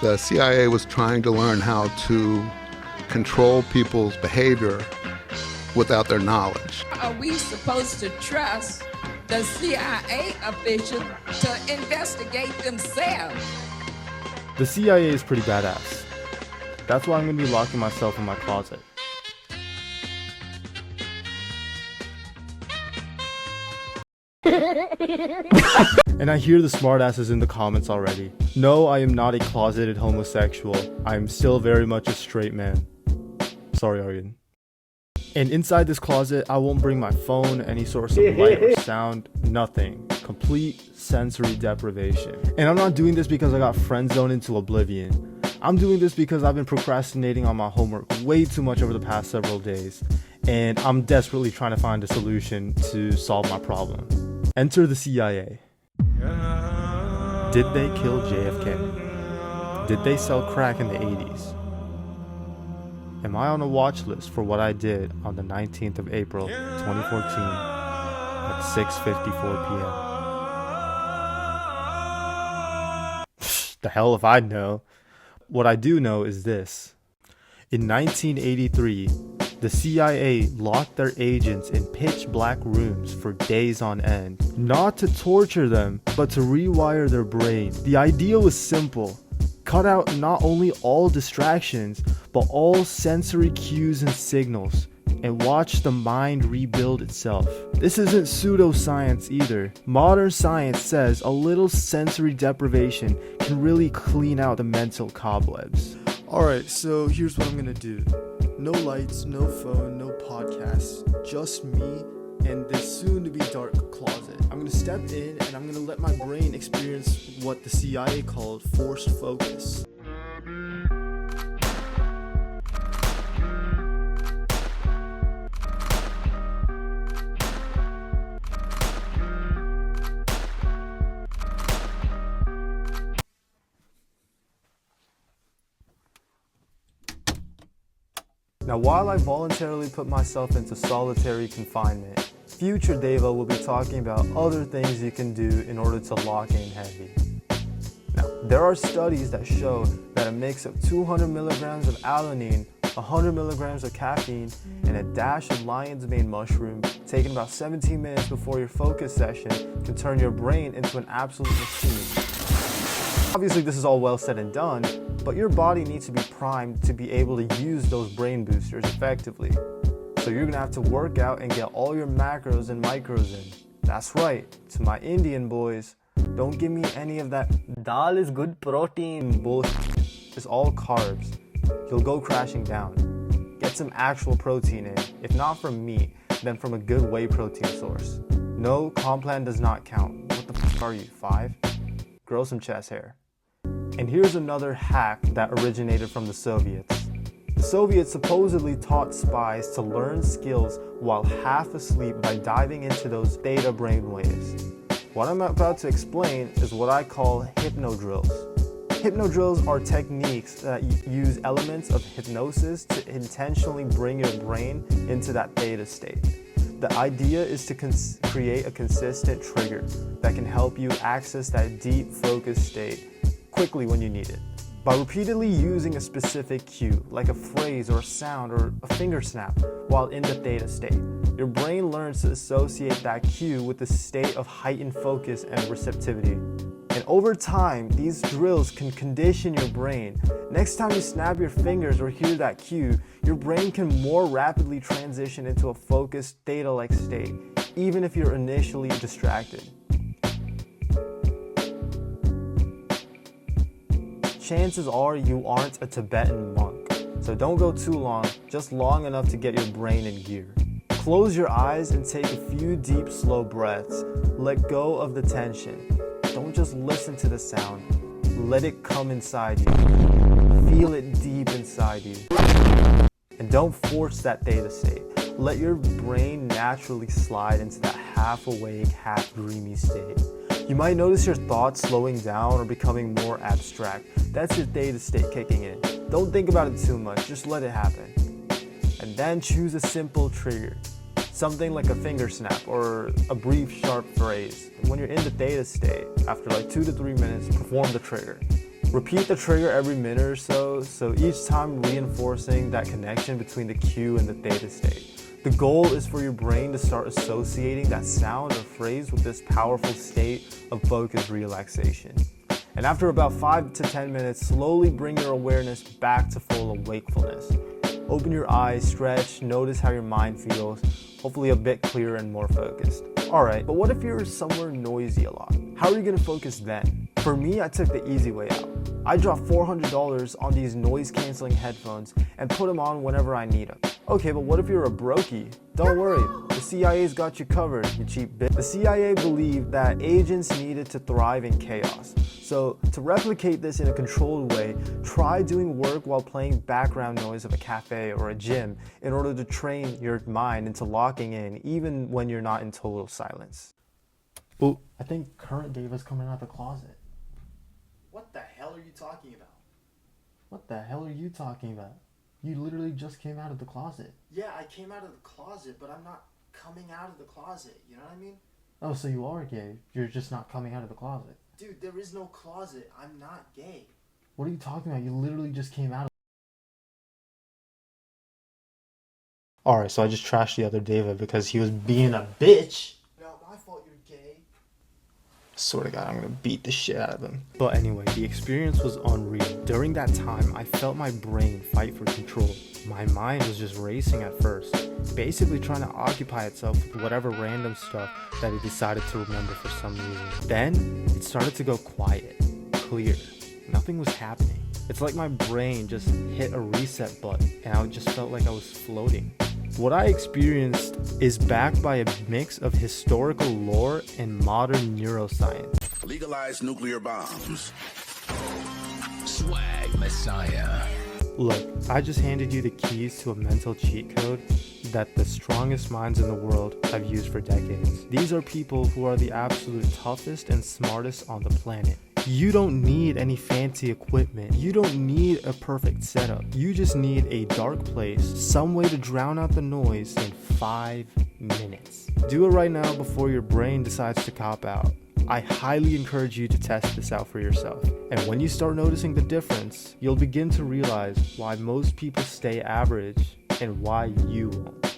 The CIA was trying to learn how to control people's behavior without their knowledge. Are we supposed to trust the CIA officials to investigate themselves? The CIA is pretty badass. That's why I'm going to be locking myself in my closet. And I hear the smartasses in the comments already. No, I am not a closeted homosexual. I am still very much a straight man. Sorry, Aryan. And inside this closet, I won't bring my phone, any source of light or sound, nothing. Complete sensory deprivation. And I'm not doing this because I got friend zoned into oblivion. I'm doing this because I've been procrastinating on my homework way too much over the past several days. And I'm desperately trying to find a solution to solve my problem. Enter the CIA. Did they kill JFK? Did they sell crack in the 80s? Am I on a watch list for what I did on the 19th of April, 2014 at 6:54 p.m.? The hell if I know. What I do know is this. In 1983, the CIA locked their agents in pitch black rooms for days on end, not to torture them, but to rewire their brain. The idea was simple. Cut out not only all distractions, but all sensory cues and signals, and watch the mind rebuild itself. This isn't pseudoscience either. Modern science says a little sensory deprivation can really clean out the mental cobwebs. Alright, so here's what I'm gonna do. No lights, no phone, no podcasts, just me and this soon-to-be dark closet. I'm gonna step in and I'm gonna let my brain experience what the CIA called forced focus. Now, while I voluntarily put myself into solitary confinement, future Deva will be talking about other things you can do in order to lock in heavy. Now, there are studies that show that a mix of 200 milligrams of alanine, 100 milligrams of caffeine, and a dash of lion's mane mushroom taken about 17 minutes before your focus session can turn your brain into an absolute machine. Obviously, this is all well said and done, but your body needs to be primed to be able to use those brain boosters effectively. So you're gonna have to work out and get all your macros and micros in. That's right, to my Indian boys, don't give me any of that dal is good protein bullshit. It's all carbs. You'll go crashing down. Get some actual protein in. If not from meat, then from a good whey protein source. No, Complan does not count. What the f are you, 5? Grow some chest hair. And here's another hack that originated from the Soviets. The Soviets supposedly taught spies to learn skills while half asleep by diving into those theta brainwaves. What I'm about to explain is what I call hypnodrills. Hypnodrills are techniques that use elements of hypnosis to intentionally bring your brain into that theta state. The idea is to create a consistent trigger that can help you access that deep focus state quickly when you need it. By repeatedly using a specific cue, like a phrase or a sound or a finger snap, while in the theta state, your brain learns to associate that cue with the state of heightened focus and receptivity. And over time, these drills can condition your brain. Next time you snap your fingers or hear that cue, your brain can more rapidly transition into a focused theta-like state, even if you're initially distracted. Chances are you aren't a Tibetan monk, so don't go too long, just long enough to get your brain in gear. Close your eyes and take a few deep, slow breaths. Let go of the tension. Don't just listen to the sound. Let it come inside you. Feel it deep inside you. And don't force that theta state. Let your brain naturally slide into that half-awake, half-dreamy state. You might notice your thoughts slowing down or becoming more abstract. That's your theta state kicking in. Don't think about it too much, just let it happen. And then choose a simple trigger. Something like a finger snap or a brief, sharp phrase. When you're in the theta state, after like 2 to 3 minutes, perform the trigger. Repeat the trigger every minute or so each time reinforcing that connection between the cue and the theta state. The goal is for your brain to start associating that sound or phrase with this powerful state of focused relaxation. And after about 5 to 10 minutes, slowly bring your awareness back to full wakefulness. Open your eyes, stretch, notice how your mind feels, hopefully a bit clearer and more focused. Alright, but what if you're somewhere noisy a lot? How are you going to focus then? For me, I took the easy way out. I dropped $400 on these noise-canceling headphones and put them on whenever I need them. Okay, but what if you're a brokey? Don't worry, the CIA's got you covered, you cheap bitch. The CIA believed that agents needed to thrive in chaos. So to replicate this in a controlled way, try doing work while playing background noise of a cafe or a gym in order to train your mind into locking in even when you're not in total silence. Ooh, I think current David's coming out of the closet. What the hell are you talking about? What the hell are you talking about? You literally just came out of the closet. Yeah, I came out of the closet, but I'm not coming out of the closet. You know what I mean? Oh, so you are gay. You're just not coming out of the closet. Dude, there is no closet. I'm not gay. What are you talking about? You literally just came out of... Alright, so I just trashed the other David because he was being a bitch. Not my fault you're gay. Swear to God, I'm gonna beat the shit out of him. But anyway, the experience was unreal. During that time, I felt my brain fight for control. My mind was just racing at first, basically trying to occupy itself with whatever random stuff that it decided to remember for some reason. Then, it started to go quiet, clear. Nothing was happening. It's like my brain just hit a reset button and I just felt like I was floating. What I experienced is backed by a mix of historical lore and modern neuroscience. Legalize nuclear bombs. Swag Messiah. Look, I just handed you the keys to a mental cheat code that the strongest minds in the world have used for decades. These are people who are the absolute toughest and smartest on the planet. You don't need any fancy equipment. You don't need a perfect setup. You just need a dark place, some way to drown out the noise in 5 minutes. Do it right now before your brain decides to cop out. I highly encourage you to test this out for yourself. And when you start noticing the difference, you'll begin to realize why most people stay average and why you won't.